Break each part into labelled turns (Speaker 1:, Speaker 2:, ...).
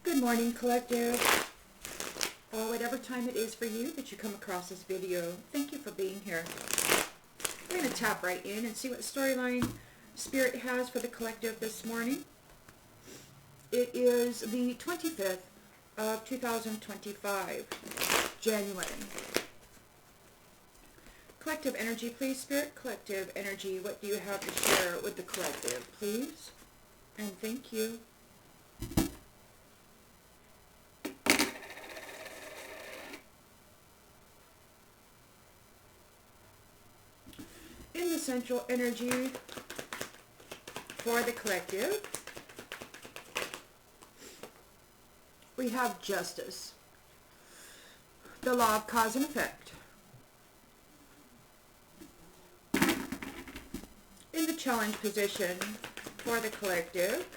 Speaker 1: Good morning, collective. Whatever time it is for you that you come across this video, thank you for being here. We're going to tap right in and see what storyline Spirit has for the collective this morning. It is the 25th of 2025, January. Collective energy, please, Spirit. Collective energy, what do you have to share with the collective, please? And thank you. In the central energy for the collective, we have justice, the law of cause and effect. In the challenge position for the collective,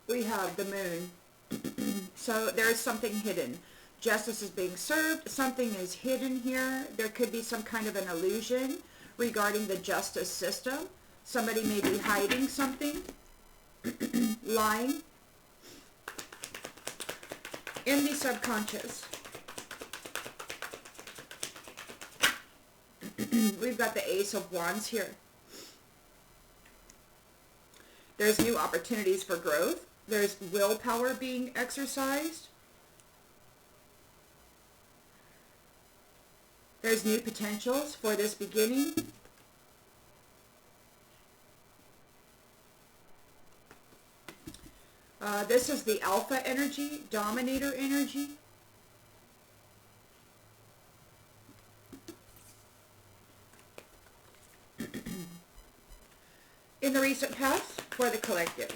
Speaker 1: we have the moon. So there is something hidden. Justice is being served. Something is hidden here. There could be some kind of an illusion regarding the justice system. Somebody may be hiding something, lying. In the subconscious, we've got the Ace of Wands here. There's new opportunities for growth. There's willpower being exercised. There's new potentials for this beginning. This is the Alpha energy, Dominator energy. In the recent past, for the collective.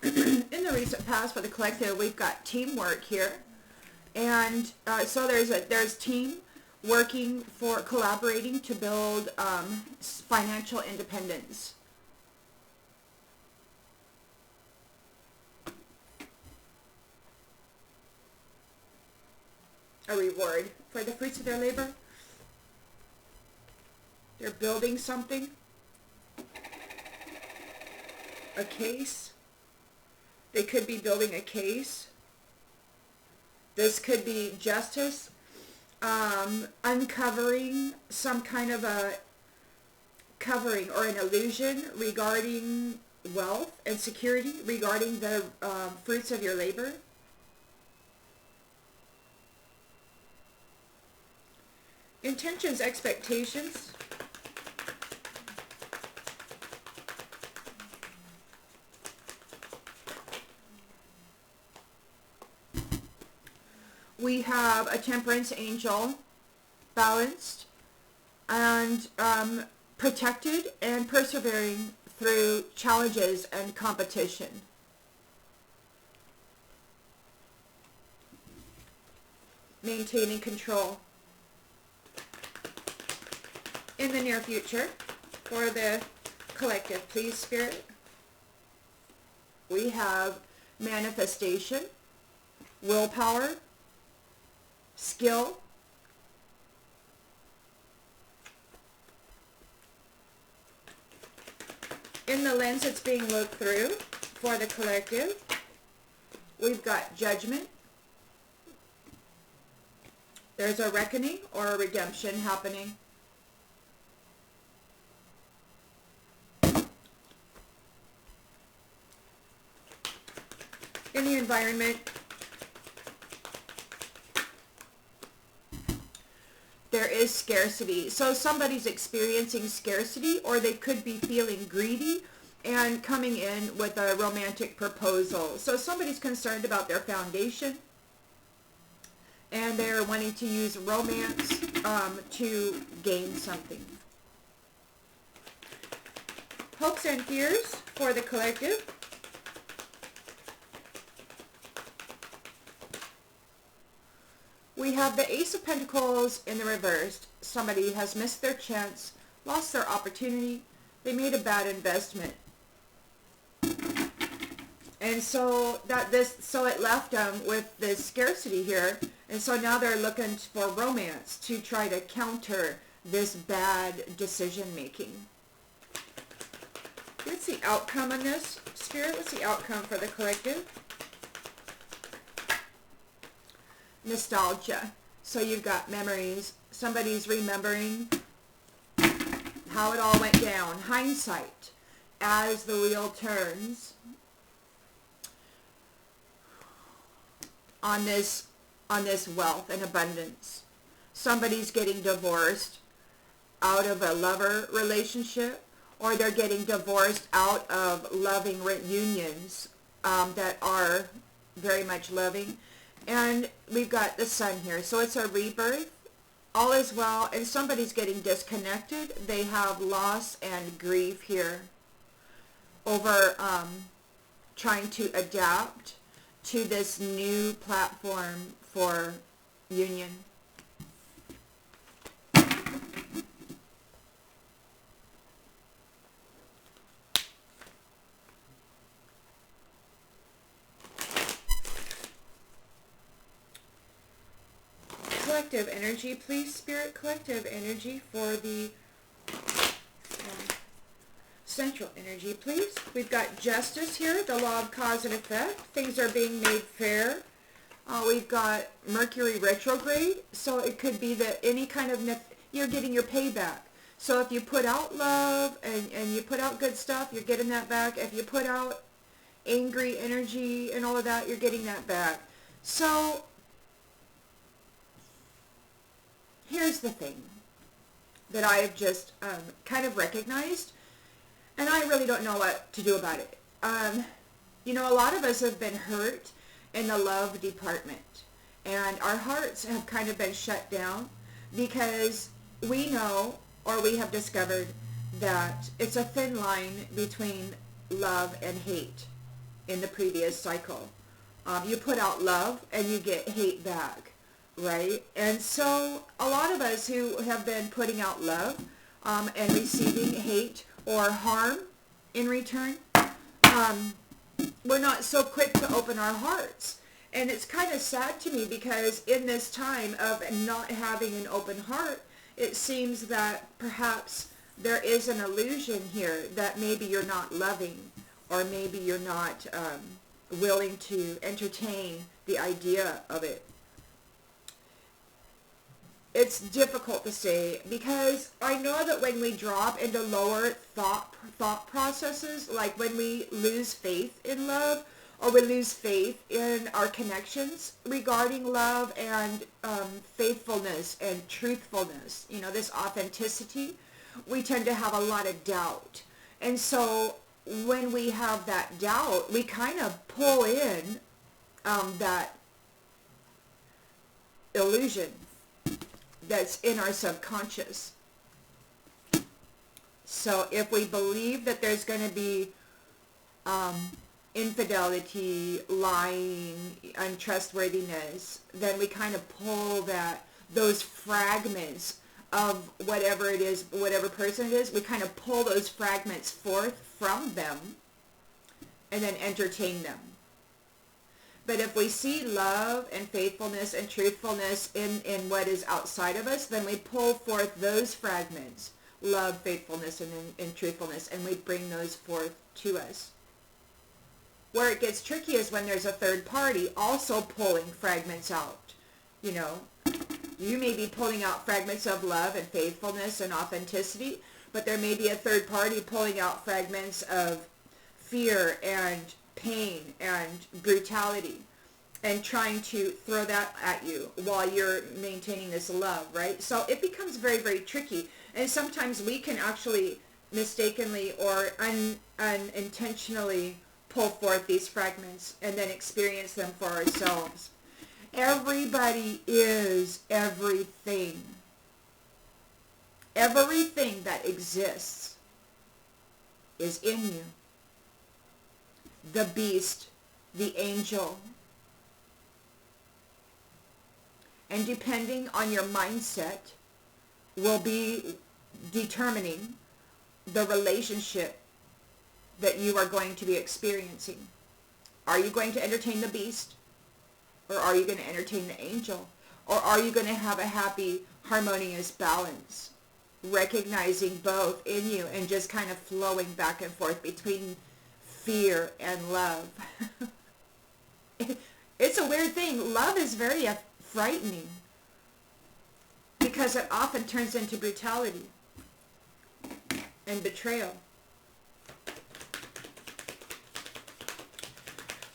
Speaker 1: In the recent past, for the collective, we've got teamwork here. And so there's team working for collaborating to build financial independence. A reward for the fruits of their labor. They're building something. A case. They could be building a case. This could be justice. Uncovering some kind of a covering or an illusion regarding wealth and security, regarding the fruits of your labor. Intentions, expectations. We have a temperance angel, balanced and protected and persevering through challenges and competition. Maintaining control. In the near future, for the collective, please, Spirit, we have manifestation, willpower, skill, in the lens that's being looked through for the collective, we've got judgment. There's a reckoning or a redemption happening. In the environment, there is scarcity. So somebody's experiencing scarcity, or they could be feeling greedy and coming in with a romantic proposal. So somebody's concerned about their foundation, and they're wanting to use romance to gain something. Hopes and fears for the collective. We have the Ace of Pentacles in the reverse. Somebody has missed their chance, lost their opportunity, They made a bad investment. And so it left them with this scarcity here. And so now they're looking for romance to try to counter this bad decision making. What's the outcome on this, Spirit? What's the outcome for the collective? Nostalgia. So you've got memories. Somebody's remembering how it all went down. Hindsight. As the wheel turns on this wealth and abundance. Somebody's getting divorced out of a lover relationship, or they're getting divorced out of loving unions that are very much loving. And we've got the sun here. So it's a rebirth. All is well. And somebody's getting disconnected. They have loss and grief here over trying to adapt to this new platform for union. Collective energy, please, Spirit. Collective energy for the central energy, please. We've got justice here, the law of cause and effect. Things are being made fair. We've got Mercury retrograde, so it could be that any kind of, you're getting your payback. So if you put out love and you put out good stuff, you're getting that back. If you put out angry energy and all of that, you're getting that back. So here's the thing that I have just kind of recognized, and I really don't know what to do about it. You know, a lot of us have been hurt in the love department, and our hearts have kind of been shut down because we know, or we have discovered, that it's a thin line between love and hate in the previous cycle. You put out love and you get hate back, right? And so a lot of us who have been putting out love and receiving hate or harm in return, we're not so quick to open our hearts. And it's kind of sad to me because in this time of not having an open heart, it seems that perhaps there is an illusion here that maybe you're not loving, or maybe you're not willing to entertain the idea of it. It's difficult to say because I know that when we drop into lower thought processes, like when we lose faith in love, or we lose faith in our connections regarding love and faithfulness and truthfulness, you know, this authenticity, we tend to have a lot of doubt. And so when we have that doubt, we kind of pull in that illusion that's in our subconscious. So if we believe that there's going to be infidelity, lying, untrustworthiness, then we kind of pull those fragments of whatever it is, whatever person it is, we kind of pull those fragments forth from them and then entertain them. But if we see love and faithfulness and truthfulness in what is outside of us, then we pull forth those fragments, love, faithfulness, and truthfulness, and we bring those forth to us. Where it gets tricky is when there's a third party also pulling fragments out. You know, you may be pulling out fragments of love and faithfulness and authenticity, but there may be a third party pulling out fragments of fear and pain and brutality and trying to throw that at you while you're maintaining this love, right? So it becomes very, very tricky. And sometimes we can actually mistakenly or unintentionally pull forth these fragments and then experience them for ourselves. Everybody is everything. Everything that exists is in you. The beast, the angel. And depending on your mindset will be determining the relationship that you are going to be experiencing. Are you going to entertain the beast? Or are you going to entertain the angel? Or are you going to have a happy, harmonious balance? Recognizing both in you and just kind of flowing back and forth between fear and love. It's a weird thing. Love is very frightening because it often turns into brutality and betrayal.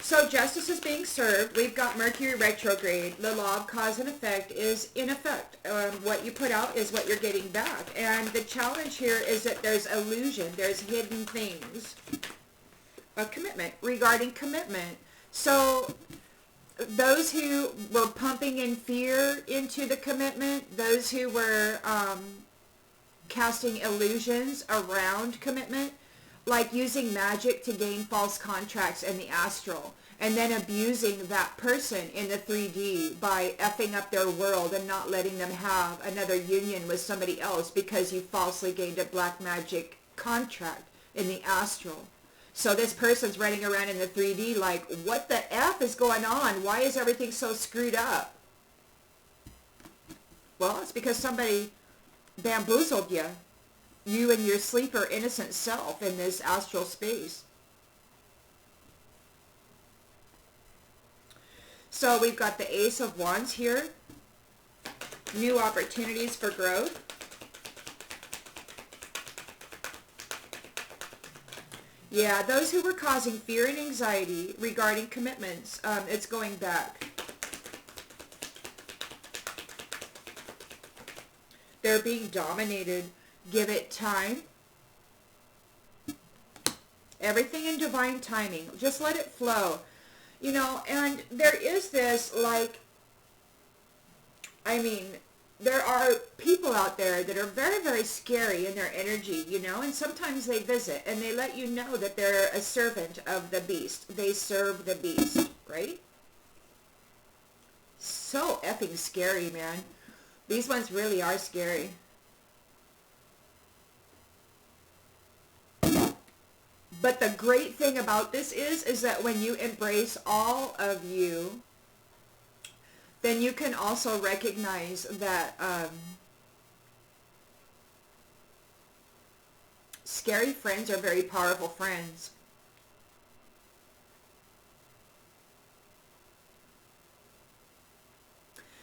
Speaker 1: So justice is being served. We've got Mercury retrograde. The law of cause and effect is in effect. What you put out is what you're getting back. And the challenge here is that there's illusion. There's hidden things. A commitment, regarding commitment. So those who were pumping in fear into the commitment, those who were casting illusions around commitment, like using magic to gain false contracts in the astral, and then abusing that person in the 3D by effing up their world and not letting them have another union with somebody else because you falsely gained a black magic contract in the astral. So this person's running around in the 3D like, what the F is going on? Why is everything so screwed up? Well, it's because somebody bamboozled you and your sleeper innocent self in this astral space. So we've got the Ace of Wands here. New opportunities for growth. Yeah, those who were causing fear and anxiety regarding commitments, it's going back. They're being dominated. Give it time. Everything in divine timing. Just let it flow. You know, and there is this, like, I mean, there are people out there that are very, very scary in their energy, you know, and sometimes they visit and they let you know that they're a servant of the beast. They serve the beast, right? So effing scary, man. These ones really are scary. But the great thing about this is that when you embrace all of you, then you can also recognize that scary friends are very powerful friends.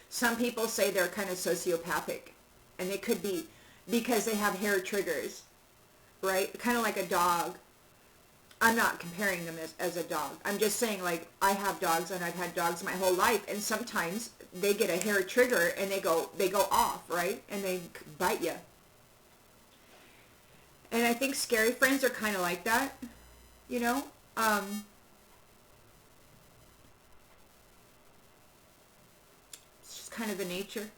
Speaker 1: Some people say they're kind of sociopathic, and they could be because they have hair triggers, right? Kind of like a dog. I'm not comparing them as a dog. I'm just saying, like, I have dogs and I've had dogs my whole life, and sometimes they get a hair trigger and they go off, right? And they bite you. And I think scary friends are kind of like that, you know? It's just kind of the nature.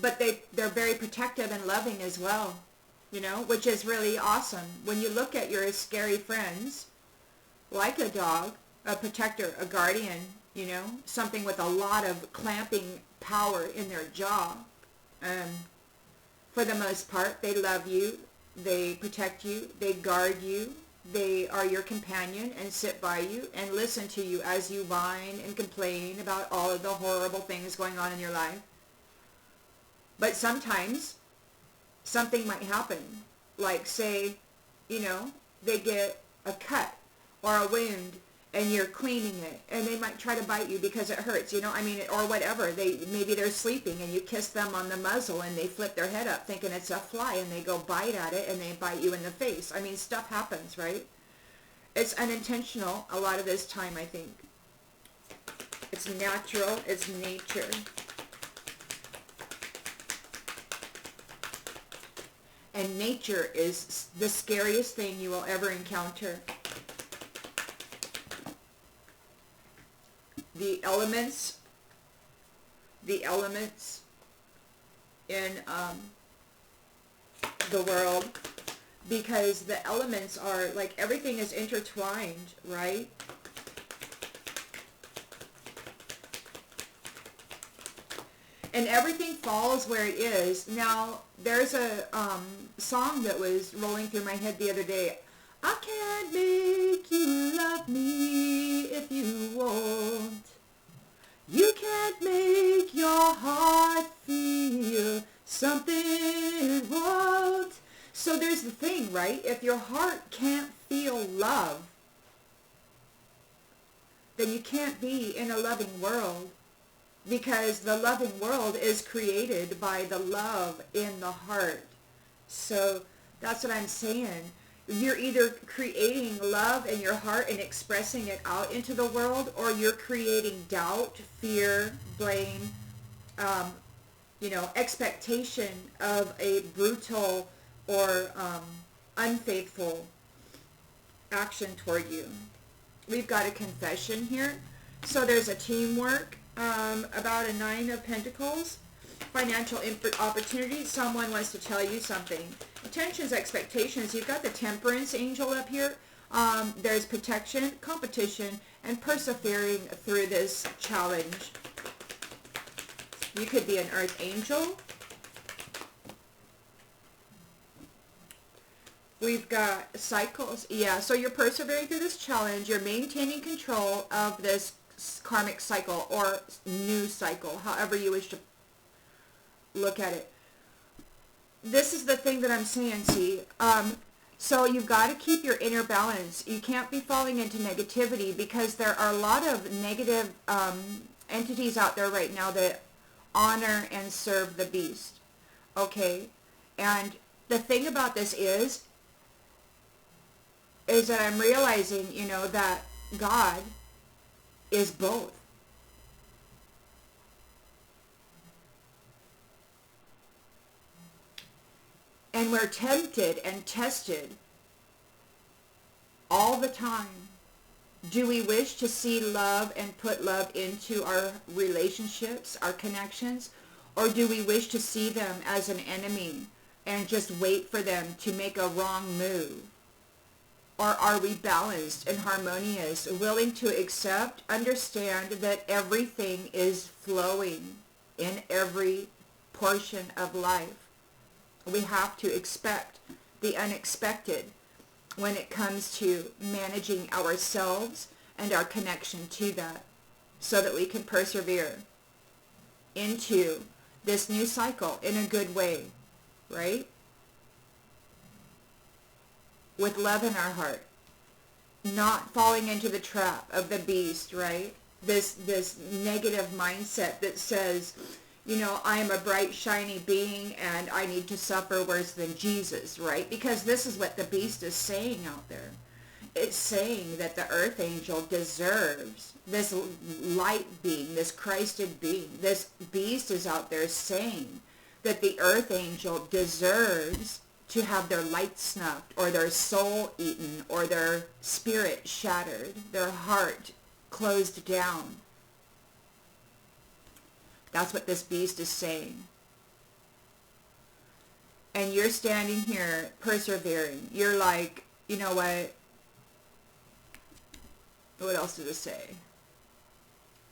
Speaker 1: But they're very protective and loving as well. You know, which is really awesome. When you look at your scary friends, like a dog, a protector, a guardian, you know, something with a lot of clamping power in their jaw. For the most part, they love you, they protect you, they guard you, they are your companion and sit by you and listen to you as you whine and complain about all of the horrible things going on in your life. But sometimes something might happen, like say, you know, they get a cut or a wound and you're cleaning it and they might try to bite you because it hurts, you know, I mean, or whatever. Maybe they're sleeping and you kiss them on the muzzle and they flip their head up thinking it's a fly and they go bite at it and they bite you in the face. I mean, stuff happens, right? It's unintentional a lot of this time, I think. It's natural, it's nature. And nature is the scariest thing you will ever encounter. The elements in the world, because the elements are like everything is intertwined, right? And everything falls where it is. Now, there's a song that was rolling through my head the other day. I can't make you love me if you won't. You can't make your heart feel something it won't. So there's the thing, right? If your heart can't feel love, then you can't be in a loving world, because the loving world is created by the love in the heart. So that's what I'm saying. You're either creating love in your heart and expressing it out into the world, or you're creating doubt, fear, blame, expectation of a brutal or unfaithful action toward you. We've got a confession here. So there's a teamwork, about a 9 of Pentacles, financial opportunity. Someone wants to tell you something. Intentions, expectations. You've got the Temperance angel up here. There's protection, competition, and persevering through this challenge. You could be an earth angel. We've got cycles. Yeah, so you're persevering through this challenge. You're maintaining control of this karmic cycle or new cycle, however you wish to look at it. This is the thing that I'm saying, see. So you've got to keep your inner balance. You can't be falling into negativity, because there are a lot of negative entities out there right now that honor and serve the beast. Okay? And the thing about this is that I'm realizing, that God is both. And we're tempted and tested all the time. Do we wish to see love and put love into our relationships, our connections? Or do we wish to see them as an enemy and just wait for them to make a wrong move? Or are we balanced and harmonious, willing to accept, understand that everything is flowing in every portion of life? We have to expect the unexpected when it comes to managing ourselves and our connection to that, so that we can persevere into this new cycle in a good way, right? With love in our heart, not falling into the trap of the beast, right? This negative mindset that says, I am a bright, shiny being and I need to suffer worse than Jesus, right? Because this is what the beast is saying out there. It's saying that the earth angel deserves this light being, this Christed being. This beast is out there saying that the earth angel deserves to have their light snuffed, or their soul eaten, or their spirit shattered, their heart closed down. That's what this beast is saying. And you're standing here persevering. You're like, you know what? What else does it say?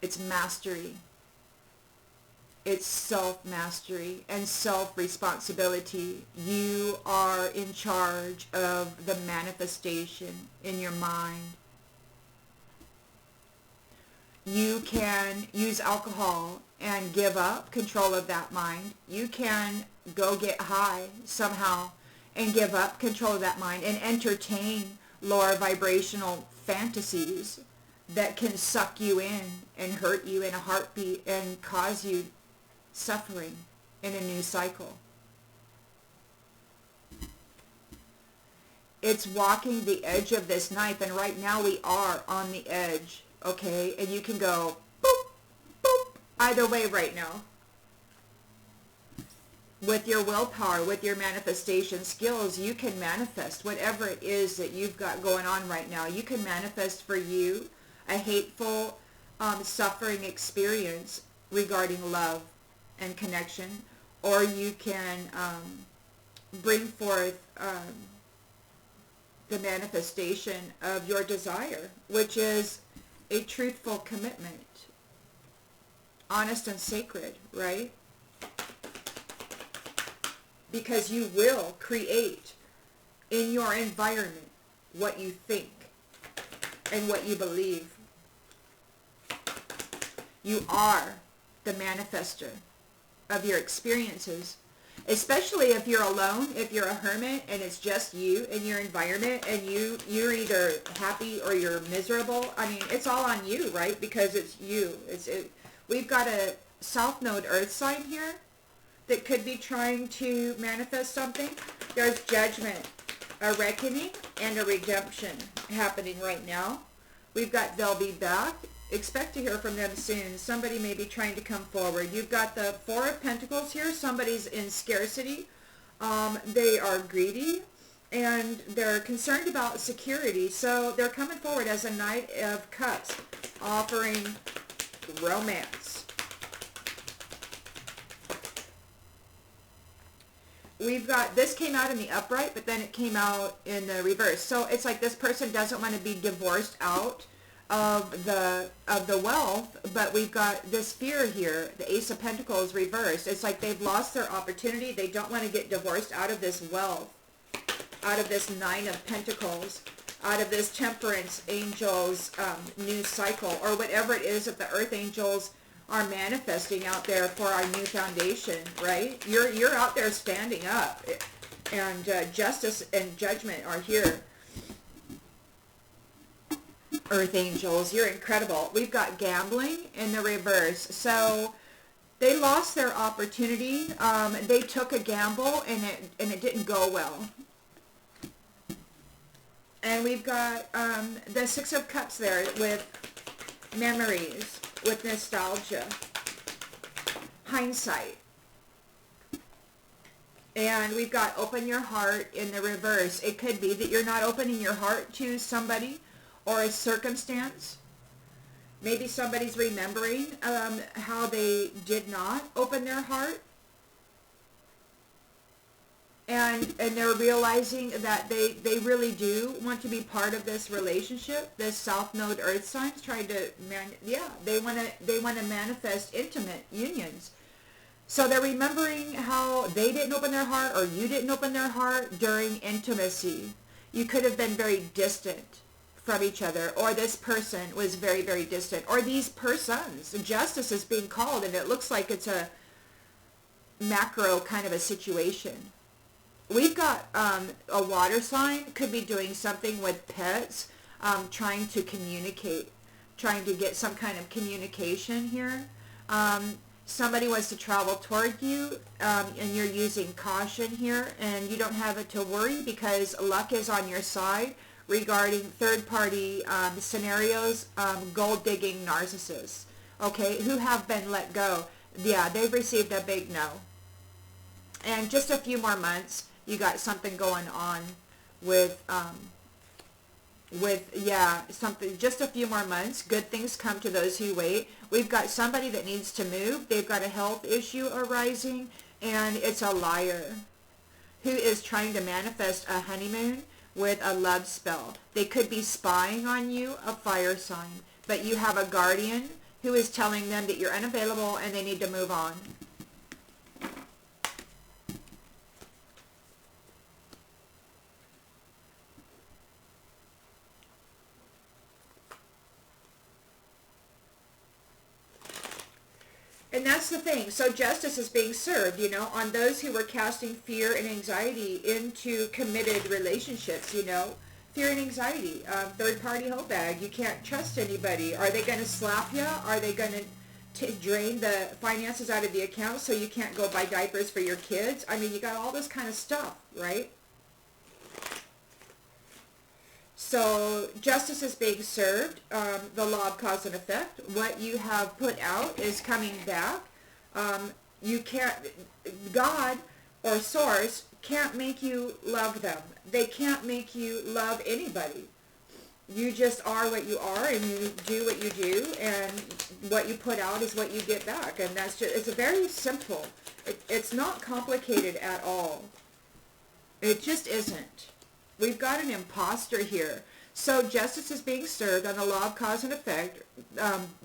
Speaker 1: It's mastery. It's self-mastery and self-responsibility. You are in charge of the manifestation in your mind. You can use alcohol and give up control of that mind. You can go get high somehow and give up control of that mind and entertain lower vibrational fantasies that can suck you in and hurt you in a heartbeat and cause you suffering in a new cycle. It's walking the edge of this knife, and right now we are on the edge, okay? And you can go boop, boop, either way right now. With your willpower, with your manifestation skills, you can manifest whatever it is that you've got going on right now. You can manifest for you a hateful, suffering experience regarding love and connection, or you can bring forth the manifestation of your desire, which is a truthful commitment, honest and sacred, right? because you will create in your environment what you think and what you believe. You are the manifester of your experiences, especially if you're alone, if you're a hermit and it's just you in your environment and you're either happy or you're miserable. I mean, it's all on you, right? Because it's you. We've got a South Node Earth sign here that could be trying to manifest something. There's judgment, a reckoning, and a redemption happening right now. We've got they'll be back. Expect to hear from them soon. Somebody may be trying to come forward. You've got the Four of Pentacles here. Somebody's in scarcity. They are greedy and they're concerned about security. So they're coming forward as a Knight of Cups, offering romance. We've got, this came out in the upright, but then it came out in the reverse. So it's like this person doesn't want to be divorced out of the wealth, but we've got this fear here. The Ace of Pentacles reversed. It's like they've lost their opportunity. They don't want to get divorced out of this wealth, out of this Nine of Pentacles, out of this Temperance Angel's new cycle, or whatever it is that the Earth Angels are manifesting out there for our new foundation, right? You're out there standing up, and justice and judgment are here. Earth Angels, you're incredible. We've got gambling in the reverse. So they lost their opportunity. They took a gamble and it didn't go well. And we've got the Six of Cups there with memories, with nostalgia, hindsight. And we've got open your heart in the reverse. It could be that you're not opening your heart to somebody or a circumstance. Maybe somebody's remembering how they did not open their heart. And they're realizing that they really do want to be part of this relationship. This South Node Earth signs trying to, they want to manifest intimate unions. So they're remembering how they didn't open their heart or you didn't open their heart during intimacy. You could have been very distant from each other, or this person was very, very distant, or these persons. Justice is being called, and it looks like it's a macro kind of a situation. We've got a water sign, could be doing something with pets, trying to communicate, trying to get some kind of communication here. Somebody wants to travel toward you, and you're using caution here, and you don't have it to worry because luck is on your side regarding third-party scenarios, gold-digging narcissists, okay, who have been let go. Yeah, they've received a big no. And just a few more months, you got something going on with something, just a few more months. Good things come to those who wait. We've got somebody that needs to move. They've got a health issue arising, and it's a liar who is trying to manifest a honeymoon with a love spell. They could be spying on you, a fire sign, but you have a guardian who is telling them that you're unavailable and they need to move on. And that's the thing. So justice is being served, you know, on those who were casting fear and anxiety into committed relationships, you know. Fear and anxiety, third-party hoe bag. You can't trust anybody. Are they going to slap you? Are they going to drain the finances out of the account so you can't go buy diapers for your kids? I mean, you got all this kind of stuff, right? So justice is being served, the law of cause and effect. What you have put out is coming back. You can't, God or source can't make you love them. They can't make you love anybody. You just are what you are, and you do what you do, and what you put out is what you get back. And that's just, it's a very simple. It's not complicated at all. It just isn't. We've got an imposter here. So justice is being served on the law of cause and effect.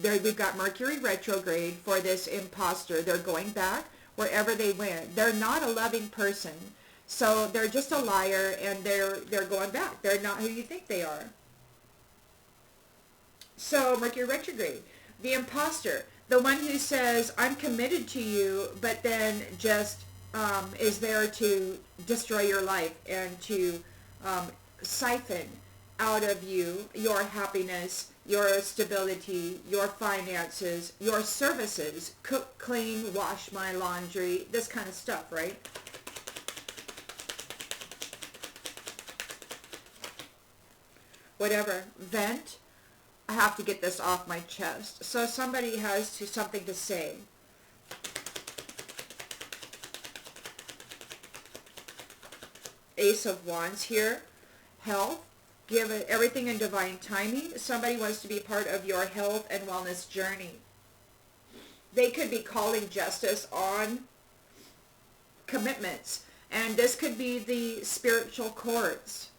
Speaker 1: We've got Mercury retrograde for this imposter. They're going back. wherever they went. They're not a loving person. So they're just a liar, and they're going back. They're not who you think they are. So Mercury retrograde, the imposter, the one who says, I'm committed to you, but then just is there to destroy your life and to siphon out of you your happiness, your stability, your finances, your services, cook, clean, wash my laundry, this kind of stuff, right? Whatever, vent. I have to get this off my chest. So somebody has something to say. Ace of Wands here. Health. Give it everything in divine timing. Somebody wants to be part of your health and wellness journey. They could be calling justice on commitments. And this could be the spiritual courts.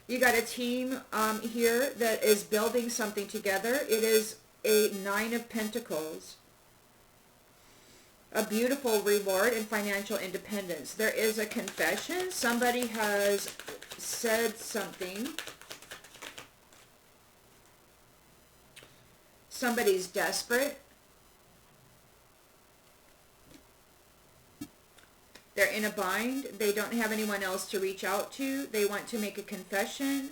Speaker 1: You got a team here that is building something together. It is a Nine of Pentacles. A beautiful reward and financial independence. There is a confession. Somebody has said something. Somebody's desperate. They're in a bind. They don't have anyone else to reach out to. They want to make a confession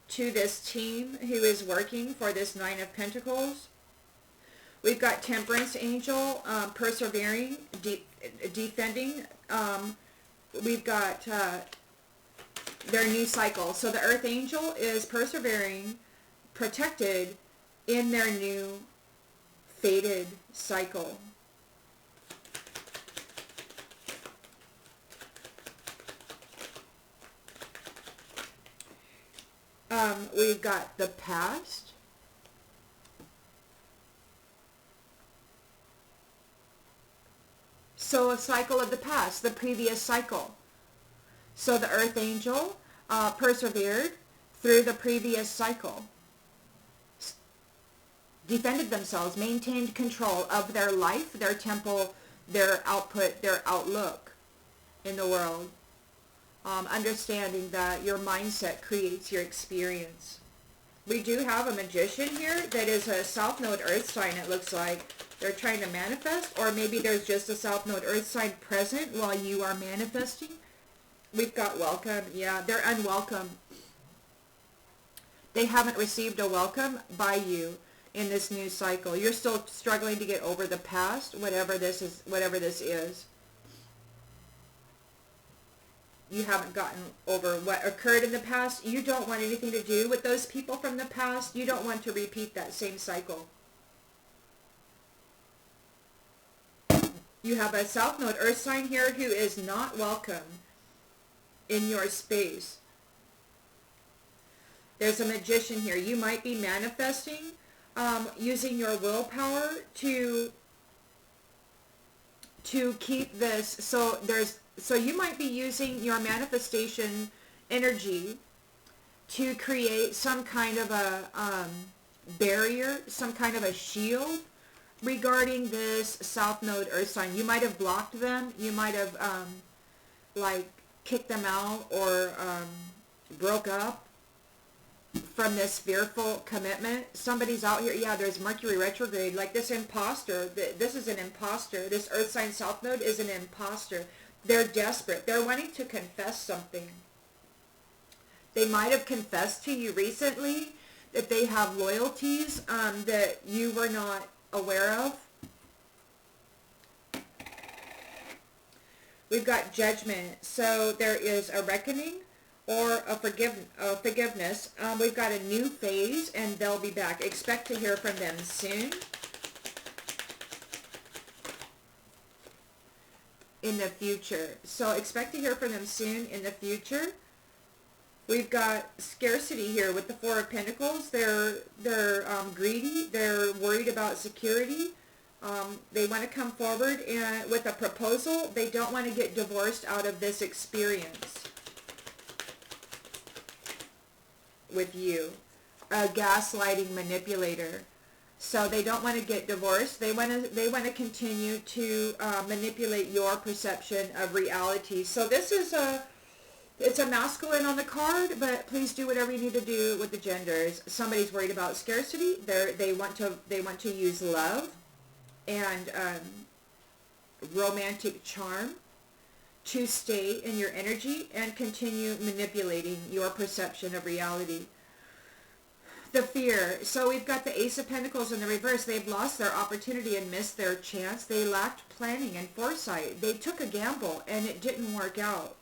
Speaker 1: to this team who is working for this Nine of Pentacles. We've got Temperance Angel, persevering, defending. We've got their new cycle. So the Earth Angel is persevering, protected in their new fated cycle. We've got the past. So a cycle of the past, the previous cycle. So the Earth Angel persevered through the previous cycle. Defended themselves, maintained control of their life, their temple, their output, their outlook in the world. Understanding that your mindset creates your experience. We do have a magician here that is a South Node Earth sign, it looks like. They're trying to manifest, or maybe there's just a South Node Earth sign present while you are manifesting. We've got welcome. Yeah, they're unwelcome. They haven't received a welcome by you in this new cycle. You're still struggling to get over the past, whatever this is. You haven't gotten over what occurred in the past. You don't want anything to do with those people from the past. You don't want to repeat that same cycle. You have a South Node Earth sign here who is not welcome in your space. There's a magician here. You might be manifesting using your willpower to keep this. So you might be using your manifestation energy to create some kind of a barrier, some kind of a shield regarding this South Node Earth sign. You might have blocked them. You might have like kicked them out or broke up from this fearful commitment. Somebody's out here. Yeah, there's Mercury retrograde. Like this imposter. This is an imposter. This Earth sign South Node is an imposter. They're desperate. They're wanting to confess something. They might have confessed to you recently that they have loyalties that you were not aware of. We've got judgment. So there is a reckoning or a forgiveness. We've got a new phase, and they'll be back. Expect to hear from them soon. In the future. So expect to hear from them soon in the future. We've got scarcity here with the Four of Pentacles. They're greedy. They're worried about security. They want to come forward and with a proposal. They don't want to get divorced out of this experience with you. A gaslighting manipulator. So they don't want to get divorced. They want to continue to manipulate your perception of reality. So this is it's a masculine on the card, but please do whatever you need to do with the genders. Somebody's worried about scarcity. They want to use love and romantic charm to stay in your energy and continue manipulating your perception of reality. The fear. So we've got the Ace of Pentacles in the reverse. They've lost their opportunity and missed their chance. They lacked planning and foresight. They took a gamble and it didn't work out.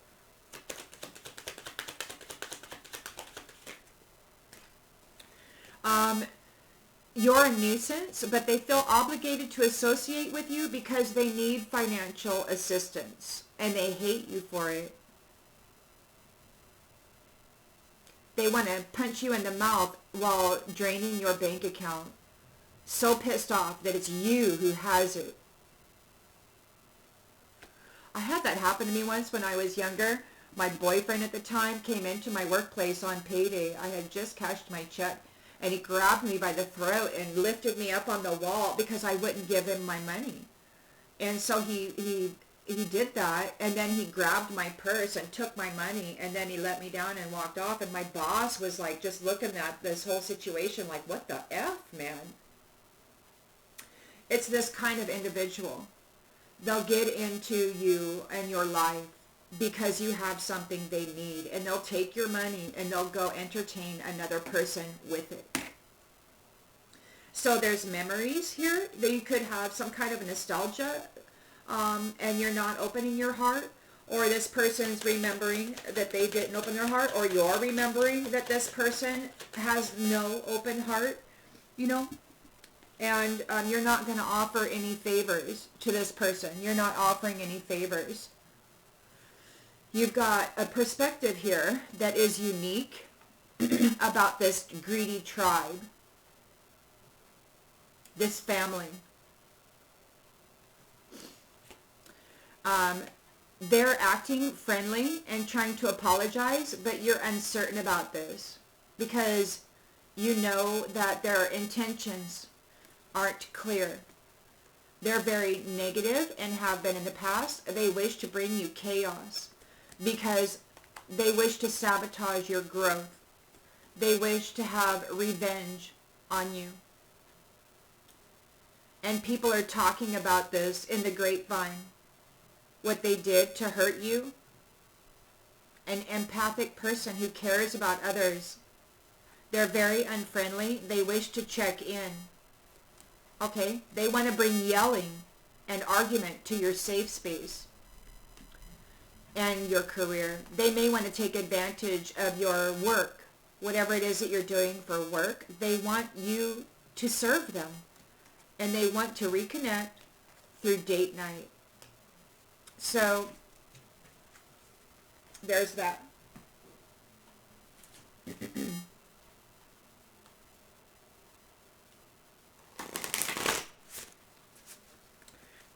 Speaker 1: You're a nuisance, but they feel obligated to associate with you because they need financial assistance and they hate you for it. They want to punch you in the mouth while draining your bank account. So pissed off that it's you who has it. I had that happen to me once when I was younger. My boyfriend at the time came into my workplace on payday. I had just cashed my check, and he grabbed me by the throat and lifted me up on the wall because I wouldn't give him my money. And so he did that, and then he grabbed my purse and took my money, and then he let me down and walked off. And my boss was like just looking at this whole situation like, what the F, man? It's this kind of individual. They'll get into you and your life because you have something they need, and they'll take your money and they'll go entertain another person with it. So there's memories here that you could have some kind of nostalgia, and you're not opening your heart, or this person's remembering that they didn't open their heart, or you're remembering that this person has no open heart, you know, and you're not going to offer any favors to this person. You're not offering any favors. You've got a perspective here that is unique about this greedy tribe, this family. They're acting friendly and trying to apologize, but you're uncertain about this because you know that their intentions aren't clear. They're very negative and have been in the past. They wish to bring you chaos because they wish to sabotage your growth. They wish to have revenge on you. And people are talking about this in the grapevine. What they did to hurt you. An empathic person who cares about others. They're very unfriendly. They wish to check in. Okay? They want to bring yelling and argument to your safe space and your career. They may want to take advantage of your work. Whatever it is that you're doing for work, they want you to serve them. And they want to reconnect through date night. So, there's that.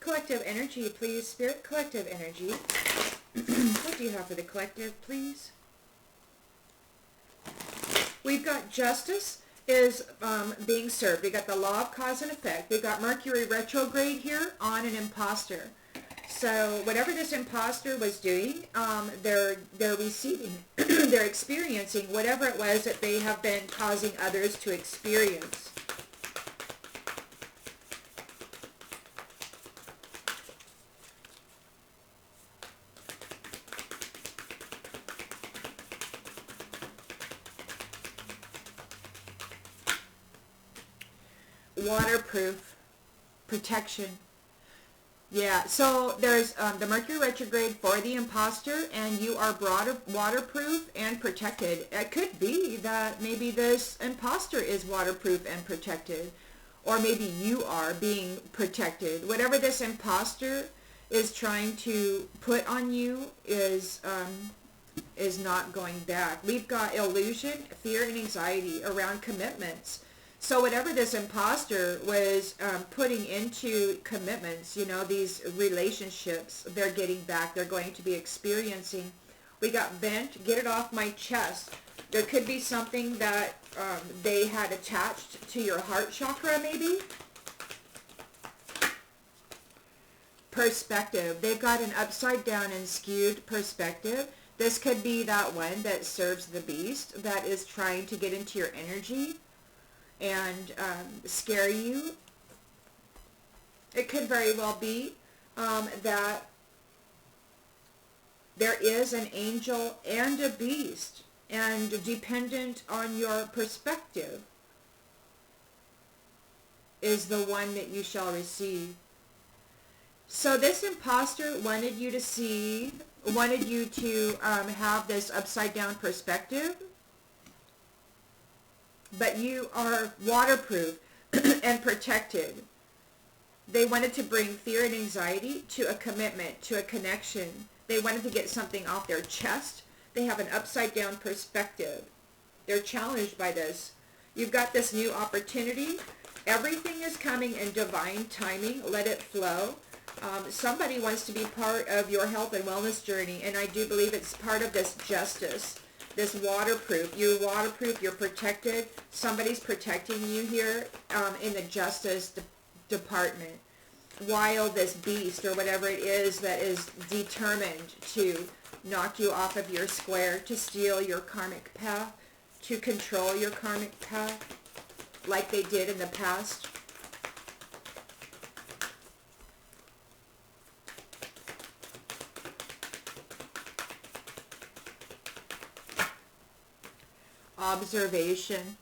Speaker 1: Collective energy, please, Spirit. Collective energy. What do you have for the collective, please? We've got justice is being served. We got the law of cause and effect. We've got Mercury retrograde here on an imposter. So whatever this imposter was doing, they're receiving, they're experiencing whatever it was that they have been causing others to experience. Waterproof protection. Yeah, so there's the Mercury retrograde for the imposter, and you are waterproof and protected. It could be that maybe this imposter is waterproof and protected, or maybe you are being protected. Whatever this imposter is trying to put on you is not going back. We've got illusion, fear, and anxiety around commitments. So whatever this imposter was putting into commitments, you know, these relationships, they're getting back. They're going to be experiencing. We got vent, get it off my chest. There could be something that they had attached to your heart chakra, maybe. Perspective. They've got an upside down and skewed perspective. This could be that one that serves the beast, that is trying to get into your energy and scare you. It could very well be that there is an angel and a beast, and dependent on your perspective is the one that you shall receive. So this imposter wanted you to see, wanted you to have this upside down perspective, but you are waterproof and protected. They wanted to bring fear and anxiety to a commitment, to a connection. They wanted to get something off their chest. They have an upside down perspective. They're challenged by this. You've got this new opportunity. Everything is coming in divine timing. Let it flow. Somebody wants to be part of your health and wellness journey, and I do believe it's part of this justice, this waterproof. You're waterproof, you're protected. Somebody's protecting you here in the justice department, while this beast or whatever it is that is determined to knock you off of your square, to steal your karmic path, to control your karmic path like they did in the past. Observation.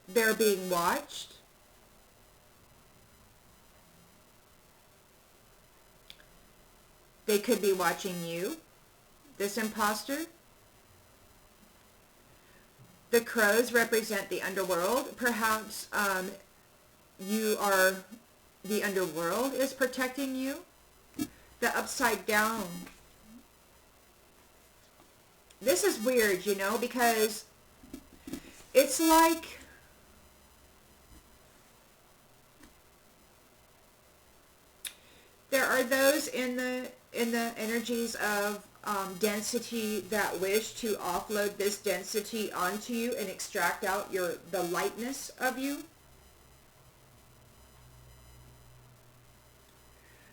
Speaker 1: They're being watched. They could be watching you, this imposter. The crows represent the underworld. Perhaps you are, the underworld is protecting you. The upside down. This is weird, you know, because it's like there are those in the energies of density that wish to offload this density onto you and extract out the lightness of you.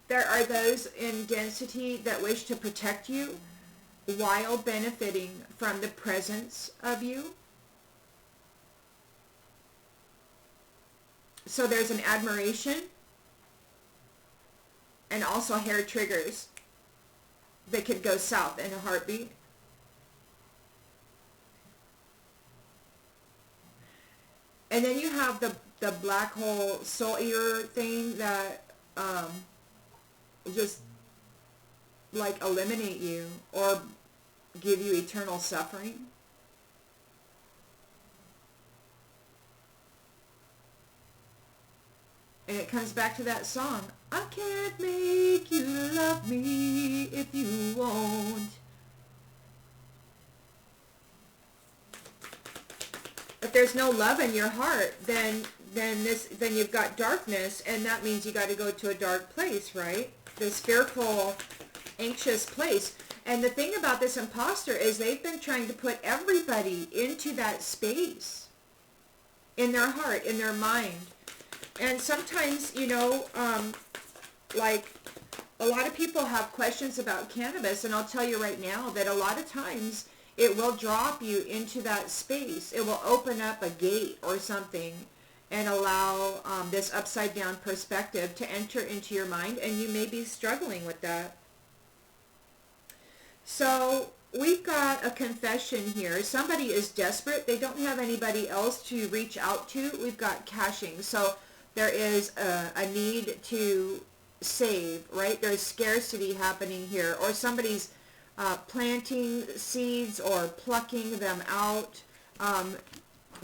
Speaker 1: There are those in density that wish to protect you while benefiting from the presence of you. So there's an admiration and also hair triggers that could go south in a heartbeat. And then you have the black hole soul eater thing that just like eliminate you or give you eternal suffering. And it comes back to that song, I can't make you love me if you won't. If there's no love in your heart, then you've got darkness, and that means you got to go to a dark place, right? This fearful, anxious place. And the thing about this imposter is they've been trying to put everybody into that space in their heart, in their mind. And sometimes, you know, like a lot of people have questions about cannabis, and I'll tell you right now that a lot of times it will drop you into that space. It will open up a gate or something and allow this upside down perspective to enter into your mind, and you may be struggling with that. So we've got a confession here. Somebody is desperate. They don't have anybody else to reach out to. We've got caching. So there is a need to save, right? There's scarcity happening here, or somebody's planting seeds or plucking them out.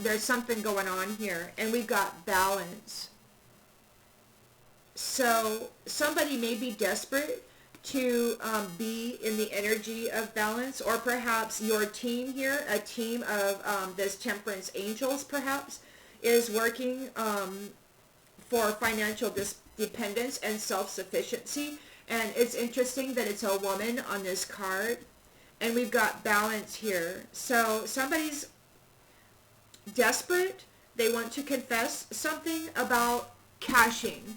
Speaker 1: There's something going on here, and we've got balance. So somebody may be desperate to be in the energy of balance, or perhaps your team here, a team of this temperance angels perhaps, is working for financial dependence and self-sufficiency. And it's interesting that it's a woman on this card, And we've got balance here. So somebody's desperate. They want to confess something about caching,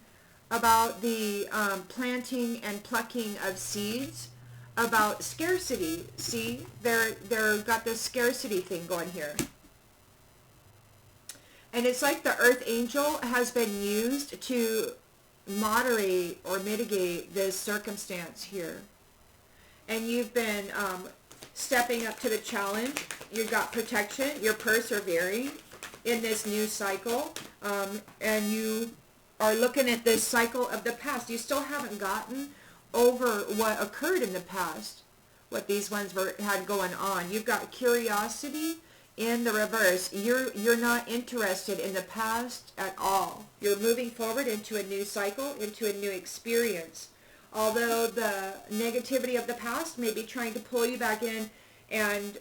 Speaker 1: about the planting and plucking of seeds, about scarcity. See, they're got this scarcity thing going here. And it's like the earth angel has been used to moderate or mitigate this circumstance here. And you've been stepping up to the challenge. You've got protection. You're persevering in this new cycle. And you are looking at this cycle of the past. You still haven't gotten over what occurred in the past, what these ones had going on. You've got curiosity in the reverse. You're not interested in the past at all. You're moving forward into a new cycle, into a new experience. Although the negativity of the past may be trying to pull you back in and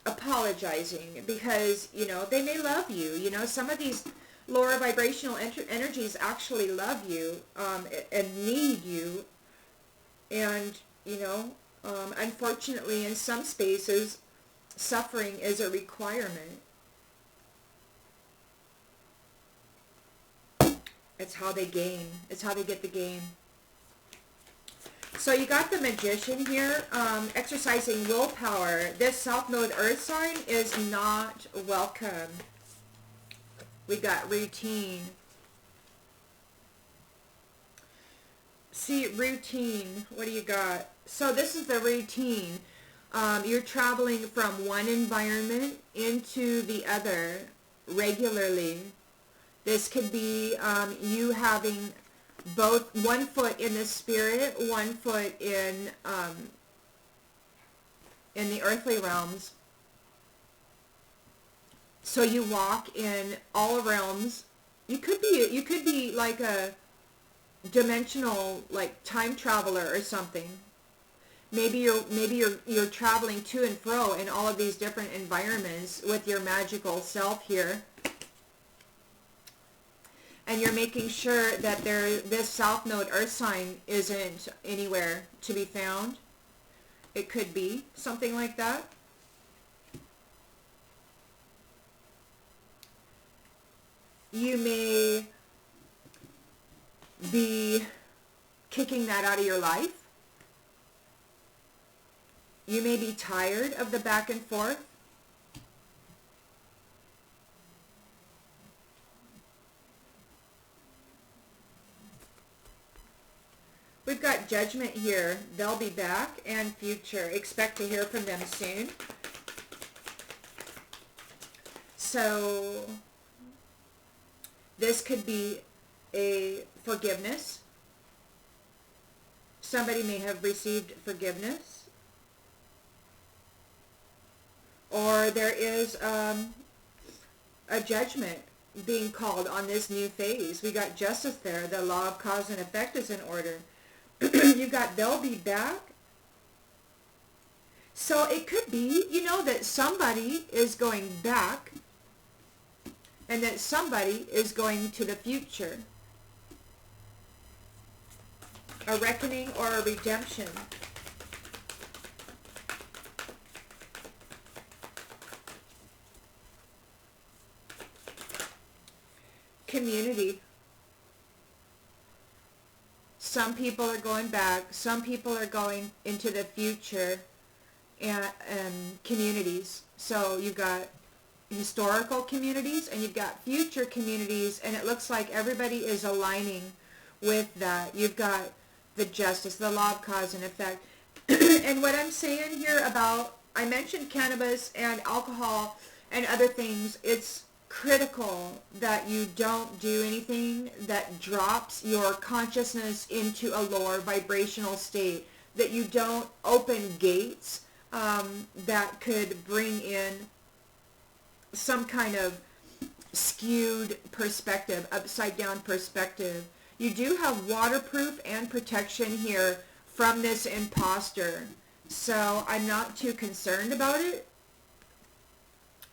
Speaker 1: apologizing because, you know, they may love you. You know, some of these lower vibrational energies actually love you and need you. And, you know, unfortunately in some spaces, suffering is a requirement. It's how they gain. It's how they get the gain. So you got the Magician here, exercising willpower. This South Node Earth sign is not welcome. We got routine. See, routine. What do you got? So this is the routine. You're traveling from one environment into the other regularly. This could be you having both one foot in the spirit, one foot in the earthly realms. So you walk in all realms. You could be like a dimensional, like time traveler or something. Maybe you're traveling to and fro in all of these different environments with your magical self here. And you're making sure that this South Node Earth sign isn't anywhere to be found. It could be something like that. You may be kicking that out of your life. You may be tired of the back and forth. We've got Judgment here. They'll be back, and future. Expect to hear from them soon. So this could be a forgiveness. Somebody may have received forgiveness. Or there is a judgment being called on this new phase. We got justice there. The law of cause and effect is in order. You got they'll be back. So it could be, you know, that somebody is going back and that somebody is going to the future. A reckoning or a redemption. Community. Some people are going back. Some people are going into the future and communities. So you've got historical communities and you've got future communities, and it looks like everybody is aligning with that. You've got the justice, the law of cause and effect. And what I'm saying here about, I mentioned cannabis and alcohol and other things, it's critical that you don't do anything that drops your consciousness into a lower vibrational state, that you don't open gates that could bring in some kind of skewed perspective, upside down perspective. You do have waterproof and protection here from this imposter, so I'm not too concerned about it.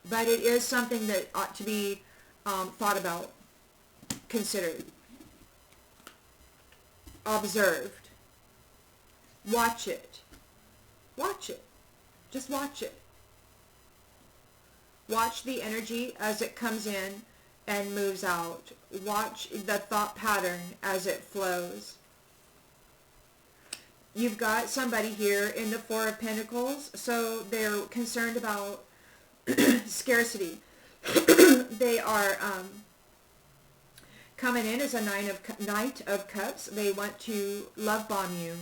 Speaker 1: But it is something that ought to be thought about, considered, observed. Watch it. Watch it. Just watch it. Watch the energy as it comes in and moves out. Watch the thought pattern as it flows. You've got somebody here in the Four of Pentacles, so they're concerned about scarcity. They are coming in as a Knight of Cups. They want to love bomb you.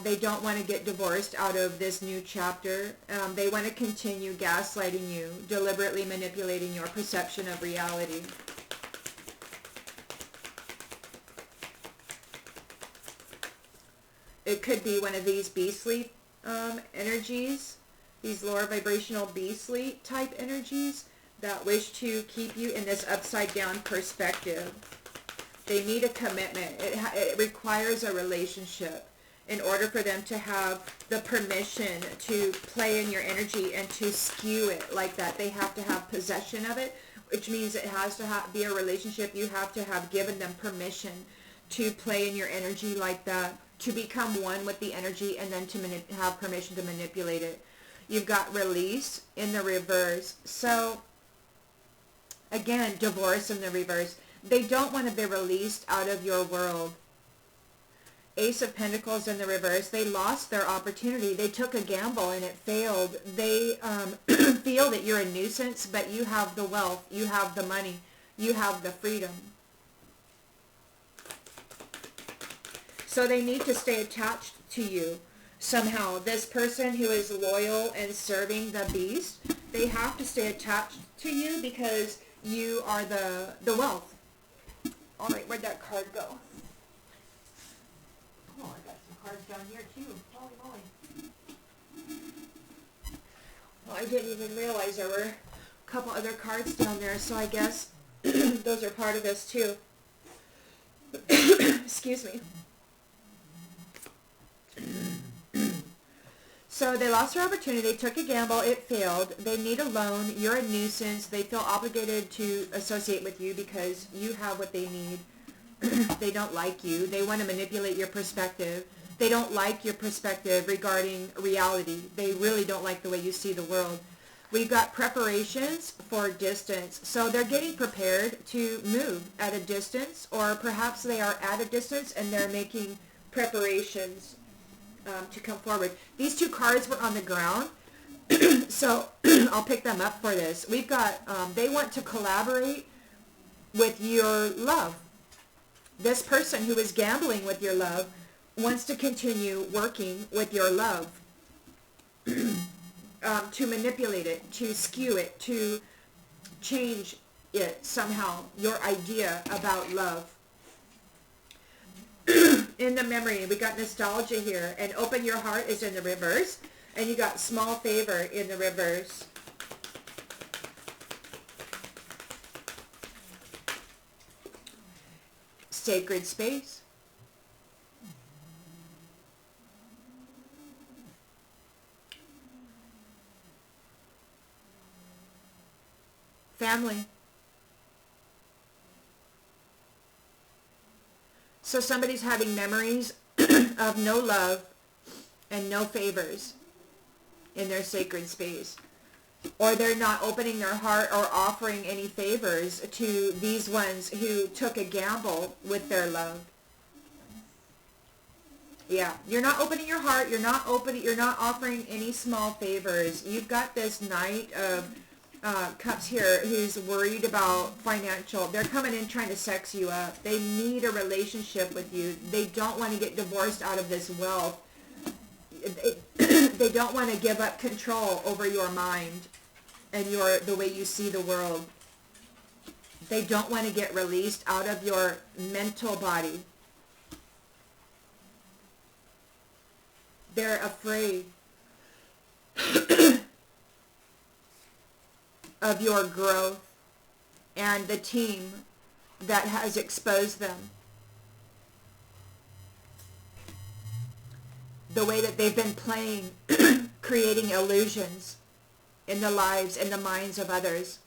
Speaker 1: They don't want to get divorced out of this new chapter. They want to continue gaslighting you, deliberately manipulating your perception of reality. It could be one of these beastly energies, these lower vibrational beastly type energies that wish to keep you in this upside down perspective. They need a commitment. It requires a relationship in order for them to have the permission to play in your energy and to skew it like that. They have to have possession of it, which means it has to be a relationship. You have to have given them permission to play in your energy like that, to become one with the energy, and then to have permission to manipulate it. You've got release in the reverse. So, again, divorce in the reverse. They don't want to be released out of your world. Ace of Pentacles in the reverse. They lost their opportunity. They took a gamble and it failed. They feel that you're a nuisance, but you have the wealth, you have the money, you have the freedom. So they need to stay attached to you somehow. This person who is loyal and serving the beast, they have to stay attached to you because you are the wealth. All right, where'd that card go? Oh, I got some cards down here too. Holy moly. Well, I didn't even realize there were a couple other cards down there, so I guess those are part of this too. Excuse me. So they lost their opportunity. They took a gamble. It failed. They need a loan. You're a nuisance. They feel obligated to associate with you because you have what they need. They don't like you. They want to manipulate your perspective. They don't like your perspective regarding reality. They really don't like the way you see the world. We've got preparations for distance. So they're getting prepared to move at a distance, or perhaps they are at a distance and they're making preparations to come forward. These two cards were on the ground, so I'll pick them up for this. We've got, they want to collaborate with your love. This person who is gambling with your love wants to continue working with your love, to manipulate it, to skew it, to change it somehow, your idea about love. In the memory, we got nostalgia here, and open your heart is in the reverse, and you got small favor in the reverse. Sacred space. Family. So somebody's having memories of no love and no favors in their sacred space. Or they're not opening their heart or offering any favors to these ones who took a gamble with their love. Yeah, you're not opening your heart. You're not offering any small favors. You've got this Knight of Cups here who's worried about financial. They're coming in trying to sex you up. They need a relationship with you. They don't want to get divorced out of this wealth. They don't want to give up control over your mind and the way you see the world. They don't want to get released out of your mental body. They're afraid of your growth and the team that has exposed them. The way that they've been playing, creating illusions in the lives and the minds of others.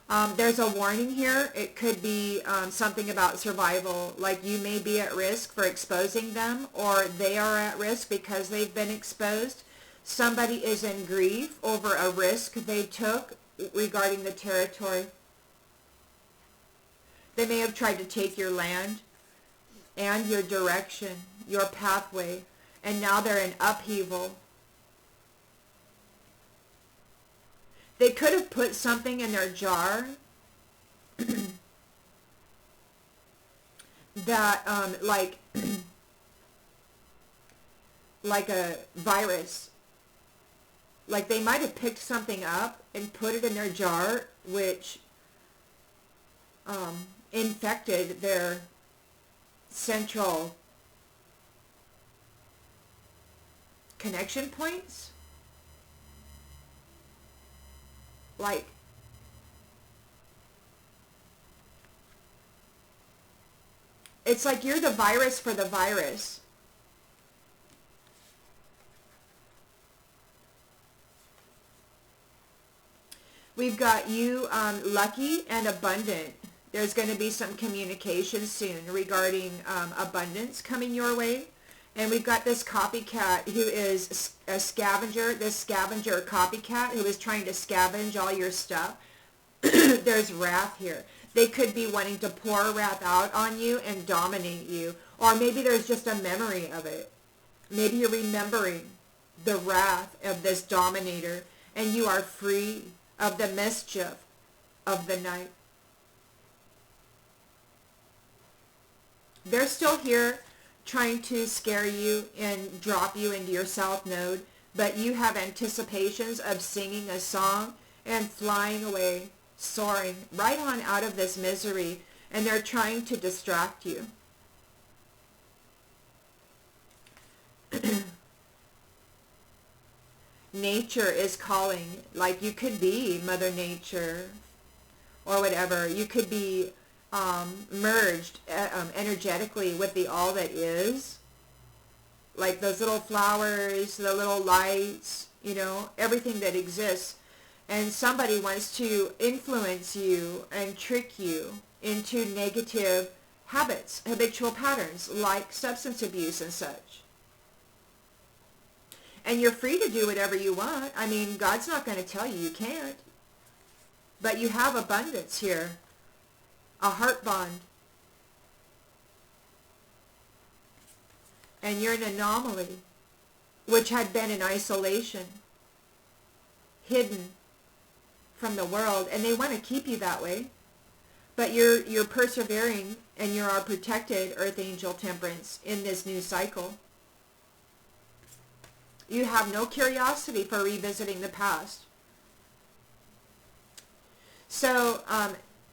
Speaker 1: There's a warning here. It could be something about survival, like you may be at risk for exposing them, or they are at risk because they've been exposed. Somebody is in grief over a risk they took regarding the territory. They may have tried to take your land and your direction, your pathway, and now they're in upheaval. They could have put something in their jar that, like a virus. Like they might have picked something up and put it in their jar, which infected their central connection points. Like, it's like you're the virus for the virus. We've got you lucky and abundant. There's going to be some communication soon regarding abundance coming your way. And we've got this copycat who is a scavenger, this scavenger copycat who is trying to scavenge all your stuff. There's wrath here. They could be wanting to pour wrath out on you and dominate you. Or maybe there's just a memory of it. Maybe you're remembering the wrath of this dominator and you are free of the mischief of the night. They're still here trying to scare you and drop you into your south node, but you have anticipations of singing a song and flying away, soaring right on out of this misery, and they're trying to distract you. Nature is calling. Like you could be Mother Nature or whatever. You could be merged energetically with the all that is, like those little flowers, the little lights, you know, everything that exists. And somebody wants to influence you and trick you into negative habits, habitual patterns like substance abuse and such. And you're free to do whatever you want. I mean, God's not going to tell you you can't. But you have abundance here. A heart bond. And you're an anomaly, which had been in isolation, hidden from the world, and they want to keep you that way. But you're persevering, and you are protected, Earth Angel Temperance, in this new cycle. You have no curiosity for revisiting the past. So,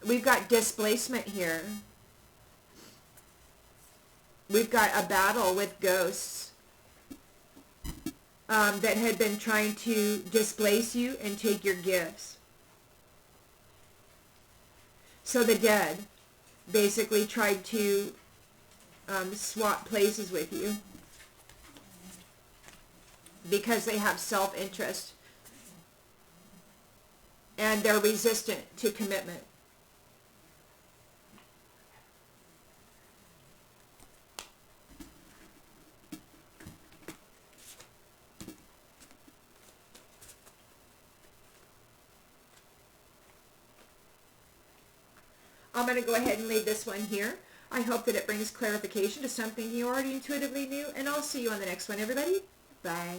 Speaker 1: we've got displacement here. We've got a battle with ghosts that had been trying to displace you and take your gifts. So the dead basically tried to swap places with you because they have self-interest and they're resistant to commitment. I'm going to go ahead and leave this one here. I hope that it brings clarification to something you already intuitively knew, and I'll see you on the next one, everybody. Bye.